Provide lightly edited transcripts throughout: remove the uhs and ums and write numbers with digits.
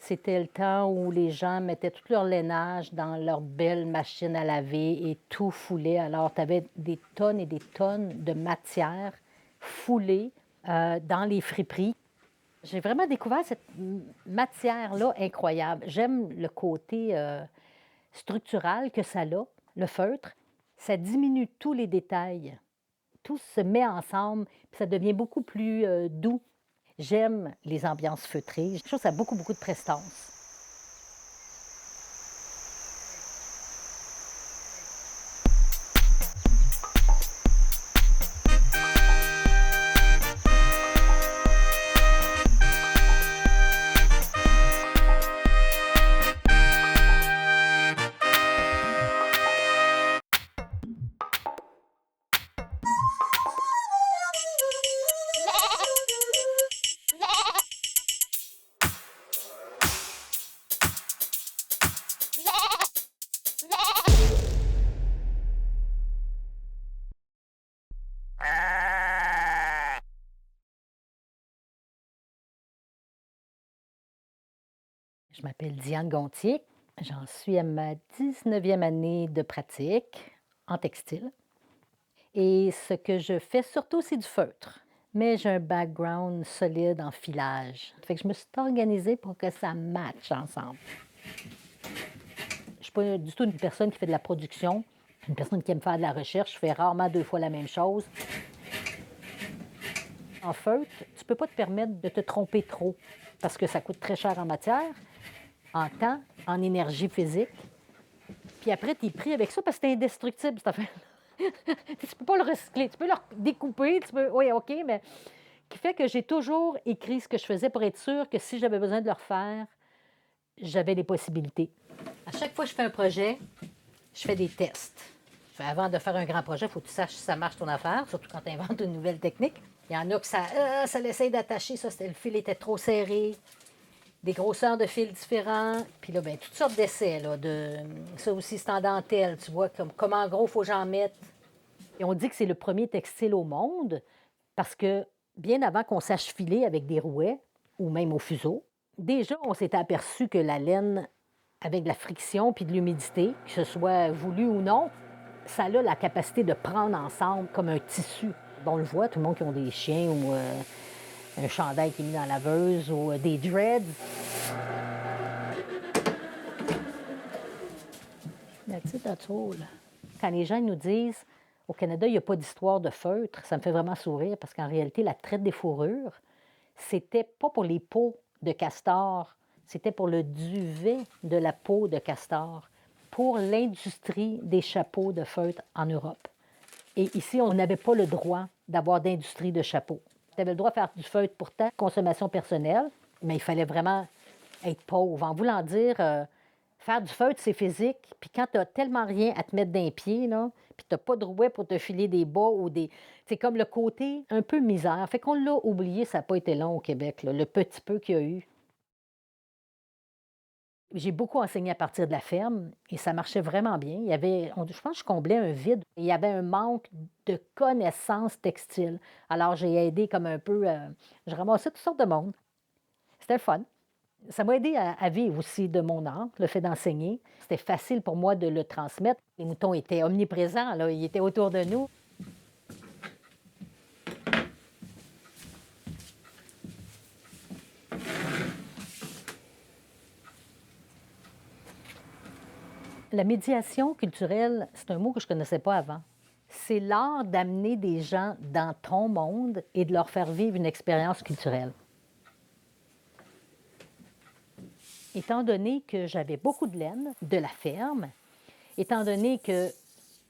C'était le temps où les gens mettaient tout leur lainage dans leur belle machine à laver et tout foulait. Alors, tu avais des tonnes et des tonnes de matière foulée dans les friperies. J'ai vraiment découvert cette matière-là incroyable. J'aime le côté structural que ça a, le feutre. Ça diminue tous les détails. Tout se met ensemble, puis ça devient beaucoup plus doux. J'aime les ambiances feutrées. Je trouve que ça a beaucoup, beaucoup de prestance. Je m'appelle Diane Gontier. J'en suis à ma 19e année de pratique en textile. Et ce que je fais surtout, c'est du feutre. Mais j'ai un background solide en filage. Fait que je me suis organisée pour que ça matche ensemble. Je ne suis pas du tout une personne qui fait de la production. Une personne qui aime faire de la recherche. Je fais rarement 2 fois la même chose. En feutre, tu ne peux pas te permettre de te tromper trop parce que ça coûte très cher en matière, en temps, en énergie physique. Puis après, tu es pris avec ça parce que c'est indestructible, cette affaire. Tu ne peux pas le recycler. Tu peux le découper, oui, OK, mais qui fait que j'ai toujours écrit ce que je faisais pour être sûre que si j'avais besoin de le refaire, j'avais des possibilités. À chaque fois que je fais un projet, je fais des tests. Avant de faire un grand projet, il faut que tu saches si ça marche ton affaire, surtout quand tu inventes une nouvelle technique. Il y en a que ça l'essaye d'attacher, ça, le fil était trop serré, des grosseurs de fils différents. Puis là, bien, toutes sortes d'essais. Là, ça aussi, c'est en dentelle. Tu vois comment en gros il faut que j'en mette. Et on dit que c'est le premier textile au monde parce que bien avant qu'on sache filer avec des rouets ou même au fuseau, déjà, on s'était aperçu que la laine, avec de la friction puis de l'humidité, que ce soit voulu ou non, ça a la capacité de prendre ensemble comme un tissu. Bon, on le voit, tout le monde qui a des chiens ou un chandail qui est mis dans la laveuse ou des dreads. That's it, that's all. Quand les gens nous disent au Canada, il n'y a pas d'histoire de feutre, ça me fait vraiment sourire parce qu'en réalité, la traite des fourrures, c'était pas pour les peaux de castor, c'était pour le duvet de la peau de castor, pour l'industrie des chapeaux de feutre en Europe. Et ici, on n'avait pas le droit d'avoir d'industrie de chapeaux. Tu avais le droit de faire du feutre pour ta consommation personnelle, mais il fallait vraiment être pauvre. En voulant dire, faire du feutre, c'est physique. Puis quand tu n'as tellement rien à te mettre d'un pied, là, puis tu n'as pas de rouet pour te filer des bas ou des. C'est comme le côté un peu misère. Fait qu'on l'a oublié, ça n'a pas été long au Québec, là, le petit peu qu'il y a eu. J'ai beaucoup enseigné à partir de la ferme et ça marchait vraiment bien. Je pense que je comblais un vide. Il y avait un manque de connaissances textiles. Alors, j'ai aidé comme un peu, je ramassais toutes sortes de monde. C'était le fun. Ça m'a aidé à vivre aussi de mon art, le fait d'enseigner. C'était facile pour moi de le transmettre. Les moutons étaient omniprésents, là, ils étaient autour de nous. La médiation culturelle, c'est un mot que je ne connaissais pas avant. C'est l'art d'amener des gens dans ton monde et de leur faire vivre une expérience culturelle. Étant donné que j'avais beaucoup de laine de la ferme, étant donné que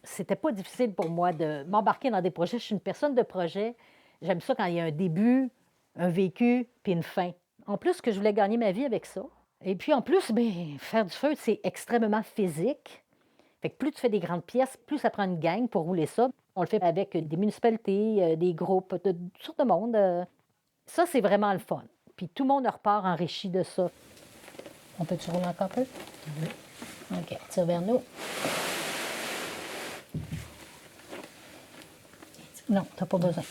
c'était pas difficile pour moi de m'embarquer dans des projets, je suis une personne de projet, j'aime ça quand il y a un début, un vécu, puis une fin. En plus que je voulais gagner ma vie avec ça. Et puis en plus, bien, faire du feu, c'est extrêmement physique. Fait que plus tu fais des grandes pièces, plus ça prend une gang pour rouler ça. On le fait avec des municipalités, des groupes, de toutes sortes de monde. Ça, c'est vraiment le fun. Puis tout le monde repart enrichi de ça. On peut-tu rouler encore un peu? Oui. OK, tire vers nous. Non, t'as pas besoin.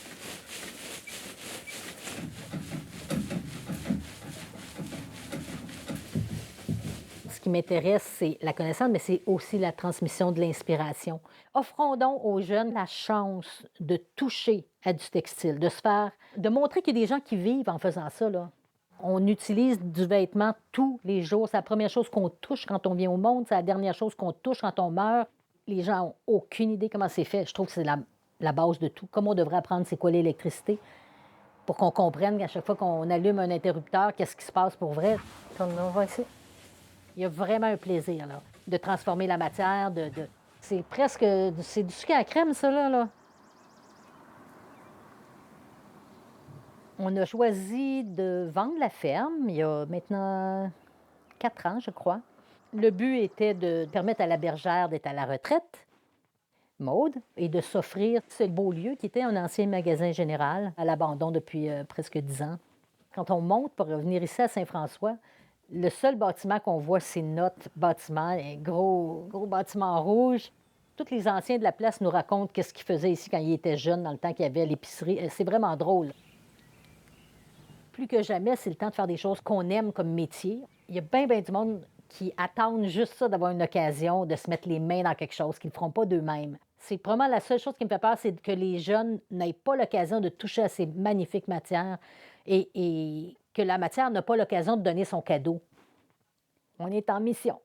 qui m'intéresse, c'est la connaissance, mais c'est aussi la transmission de l'inspiration. Offrons donc aux jeunes la chance de toucher à du textile, de montrer qu'il y a des gens qui vivent en faisant ça, là. On utilise du vêtement tous les jours. C'est la première chose qu'on touche quand on vient au monde, c'est la dernière chose qu'on touche quand on meurt. Les gens n'ont aucune idée comment c'est fait. Je trouve que c'est la base de tout. Comme on devrait apprendre c'est quoi l'électricité pour qu'on comprenne qu'à chaque fois qu'on allume un interrupteur, qu'est-ce qui se passe pour vrai. On va ici. Il y a vraiment un plaisir là, de transformer la matière. C'est presque c'est du sucre à la crème, ça, là. On a choisi de vendre la ferme il y a maintenant 4 ans, je crois. Le but était de permettre à la bergère d'être à la retraite, Maude, et de s'offrir ce beau lieu qui était un ancien magasin général à l'abandon depuis presque 10 ans. Quand on monte pour revenir ici à Saint-François, le seul bâtiment qu'on voit, c'est notre bâtiment, un gros bâtiment rouge. Tous les anciens de la place nous racontent qu'est-ce qu'ils faisaient ici quand ils étaient jeunes, dans le temps qu'il y avait l'épicerie. C'est vraiment drôle. Plus que jamais, c'est le temps de faire des choses qu'on aime comme métier. Il y a bien du monde qui attendent juste ça, d'avoir une occasion de se mettre les mains dans quelque chose qu'ils ne feront pas d'eux-mêmes. C'est vraiment la seule chose qui me fait peur, c'est que les jeunes n'aient pas l'occasion de toucher à ces magnifiques matières et que la matière n'a pas l'occasion de donner son cadeau. On est en mission.